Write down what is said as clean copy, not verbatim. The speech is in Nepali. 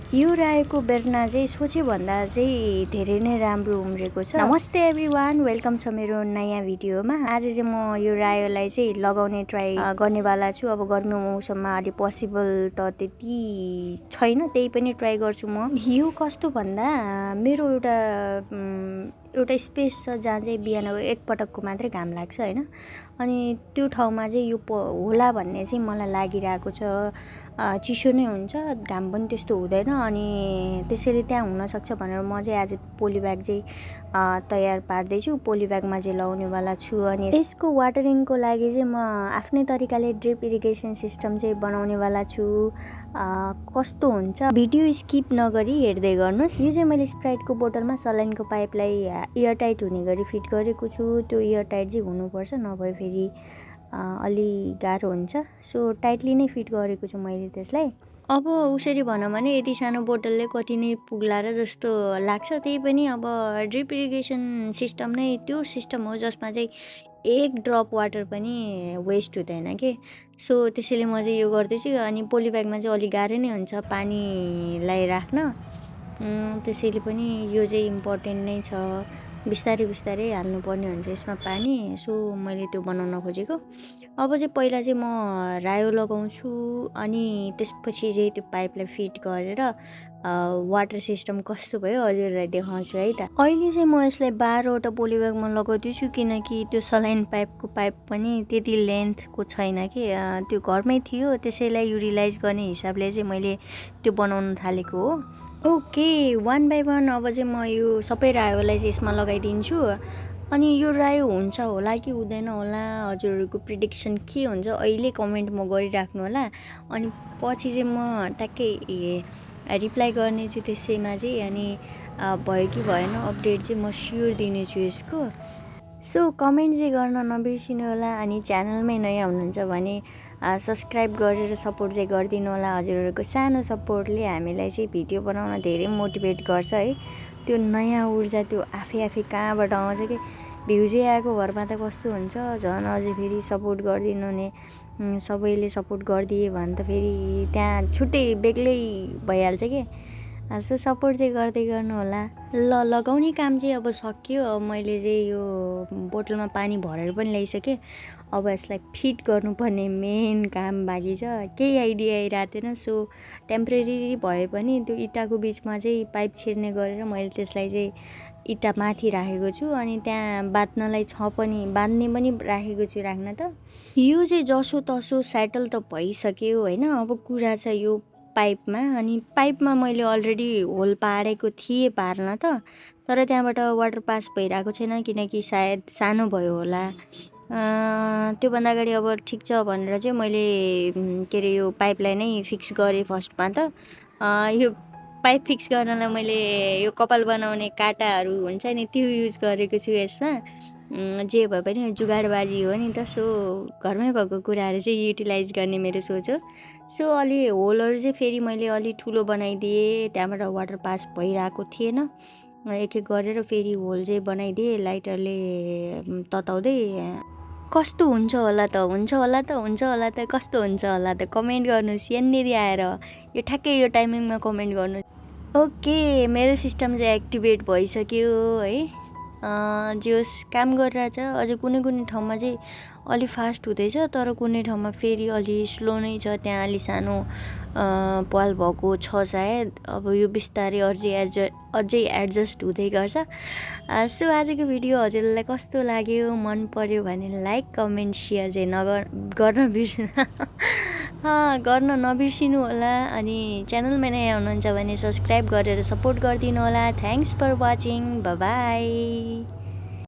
यो रायोको बेर्ना चाहिँ सोचेभन्दा चाहिँ धेरै नै राम्रो उम्रेको छ। नमस्ते एभ्रिवान, वेलकम छ मेरो नयाँ भिडियोमा। आज चाहिँ म यो रायोलाई चाहिँ लगाउने ट्राई गर्नेवाला छु। अब गर्मी मौसममा अलि पोसिबल त त्यति छैन, त्यही पनि ट्राई गर्छु म। यो कस्तो भन्दा मेरो एउटा स्पेस छ जहाँ चाहिँ बिहानको एकपटकको मात्रै घाम लाग्छ होइन, अनि त्यो ठाउँमा चाहिँ यो होला भन्ने चाहिँ मलाई लागिरहेको छ। चिसो नै हुन्छ, घाम पनि त्यस्तो हुँदैन, अनि त्यसैले त्यहाँ हुनसक्छ भनेर म चाहिँ आज पोली ब्याग चाहिँ तयार पार्दैछु। पोली ब्यागमा चाहिँ लगाउनेवाला छु। अनि त्यसको वाटरिङको लागि चाहिँ म आफ्नै तरिकाले ड्रिप इरिगेसन सिस्टम चाहिँ बनाउनेवाला छु। कस्तो हुन्छ भिडियो स्किप नगरी हेर्दै गर्नुहोस्। यो चाहिँ मैले स्प्राइटको बोतलमा सलाइनको पाइपलाई एयरटाइट हुने गरी फिट गरेको छु। त्यो एयरटाइट चाहिँ हुनुपर्छ, नभए फेरि अलि गाह्रो हुन्छ। सो टाइटली नै फिट गरेको छु मैले त्यसलाई। अब उसरी भनौँ भने यति सानो बोतलले कति नै पुग्ला र जस्तो लाग्छ। त्यही पनि अब ड्रिप इरिगेसन सिस्टम नै त्यो सिस्टम हो जसमा चाहिँ एक ड्रप वाटर पनि वेस्ट हुँदैन के। सो त्यसैले म चाहिँ यो गर्दैछु। अनि पोली ब्यागमा चाहिँ अलिक गाह्रो नै हुन्छ पानीलाई राख्न, त्यसैले पनि यो चाहिँ इम्पोर्टेन्ट नै छ। बिस्तारै बिस्तारै हाल्नुपर्ने हुन्छ यसमा पानी। सो मैले त्यो बनाउन खोजेको। अब चाहिँ पहिला चाहिँ म रायो लगाउँछु, अनि त्यसपछि चाहिँ त्यो पाइपलाई फिट गरेर वाटर सिस्टम कस्तो भयो हजुरलाई देखाउँछु है त। अहिले चाहिँ म यसलाई 12वटा पोली ब्यागमा लगाउँदैछु, किनकि त्यो सलाइन पाइपको पाइप पनि त्यति लेन्थको छैन कि, त्यो घरमै थियो, त्यसैलाई युटिलाइज गर्ने हिसाबले चाहिँ मैले त्यो बनाउन थालेको हो। ओके, 1 बाई 1 अब चाहिँ म यो सबै रायोलाई चाहिँ यसमा लगाइदिन्छु। अनि यो रायो हुन्छ होला कि हुँदैन होला, हजुरहरूको प्रिडिक्सन के हुन्छ अहिले कमेन्टमा गरिराख्नु होला। अनि पछि चाहिँ म ट्याक्कै रिप्लाई गर्ने चाहिँ त्यसैमा चाहिँ, अनि भयो कि भएन अपडेट चाहिँ म स्योर दिनेछु यसको। सो कमेन्ट चाहिँ गर्न नबिर्सिनु होला। अनि च्यानलमै नयाँ हुनुहुन्छ भने सब्सक्राइब गरेर सपोर्ट चाहिँ गरिदिनु होला। हजुरहरूको सानो सपोर्टले हामीलाई चाहिँ भिडियो बनाउन धेरै मोटिभेट गर्छ है। त्यो नयाँ ऊर्जा त्यो आफै कहाँबाट आउँछ कि, भ्युजै आएको घरमा त कस्तो हुन्छ। झन् अझै फेरि सपोर्ट गरिदिनु हुने सबैले सपोर्ट गरिदिए भने त फेरि त्यहाँ छुट्टै बेग्लै भइहाल्छ कि। सो सपोर्ट चाहिँ गर्दै गर्नु होला। लगाउने काम चाहिँ अब सकियो। अब मैले चाहिँ यो बोतलमा पानी भरेर पनि ल्याइसकेँ। अब यसलाई फिट गर्नुपर्ने मेन काम बाँकी छ। केही आइडिया आइरहेको थिएन। सो टेम्परेरी भए पनि त्यो इँटाको बिचमा चाहिँ पाइप छिर्ने गरेर मैले त्यसलाई चाहिँ इँटा माथि राखेको छु, अनि त्यहाँ बाँध्नलाई बाँध्ने पनि राखेको छु राख्न त। यो चाहिँ जसो तसो सेटल त भइसक्यो होइन। अब कुरा छ यो पाइपमा, अनि पाइपमा मैले अलरेडी होल पारेको थिएँ पार्न त, तर त्यहाँबाट वाटर पास भइरहेको छैन, किनकि सायद सानो भयो होला। त्योभन्दा अगाडि अब ठिक छ भनेर चाहिँ मैले के अरे यो पाइपलाई नै फिक्स गरेँ फर्स्टमा त। यो पाइप फिक्स गर्नलाई मैले यो कपाल बनाउने काँटाहरू हुन्छ नि त्यो युज गरेको छु यसमा। जे भए पनि जुगाडबाजी हो नि त। सो घरमै भएको कुराहरू चाहिँ युटिलाइज गर्ने मेरो सोच हो। सो अलि होलहरू चाहिँ फेरि मैले अलि ठुलो बनाइदिएँ, त्यहाँबाट वाटर पास भइरहेको थिएन। एक एक गरेर फेरि होल चाहिँ बनाइदिएँ लाइटरले तताउँदै। कस्तो हुन्छ होला त, हुन्छ होला त, हुन्छ होला त, कस्तो हुन्छ होला त कमेन्ट गर्नुहोस् यहाँनिर आएर। यो ठ्याक्कै यो टाइमिङमा कमेन्ट गर्नु। ओके, मेरो सिस्टम चाहिँ एक्टिभेट भइसक्यो है। जोस् काम गरिरहेछ। अझै कुनै ठाउँमा चाहिँ अलि फास्ट हुँदैछ, तर कुनै ठाउँमा फेरि अलि स्लो नै छ। त्यहाँ अलि सानो पाल भएको छ सायद। अब यो बिस्तारै अझै एडजस्ट हुँदै गर्छ। सो आजको भिडियो हजुरलाई कस्तो लाग्यो, मन पर्यो भने लाइक कमेन्ट सेयर चाहिँ गर्न नबिर्सिनु होला। अनि च्यानलमा नयाँ हुनुहुन्छ भने सब्सक्राइब गरेर सपोर्ट गरिदिनु होला। Thanks for watching, bye by.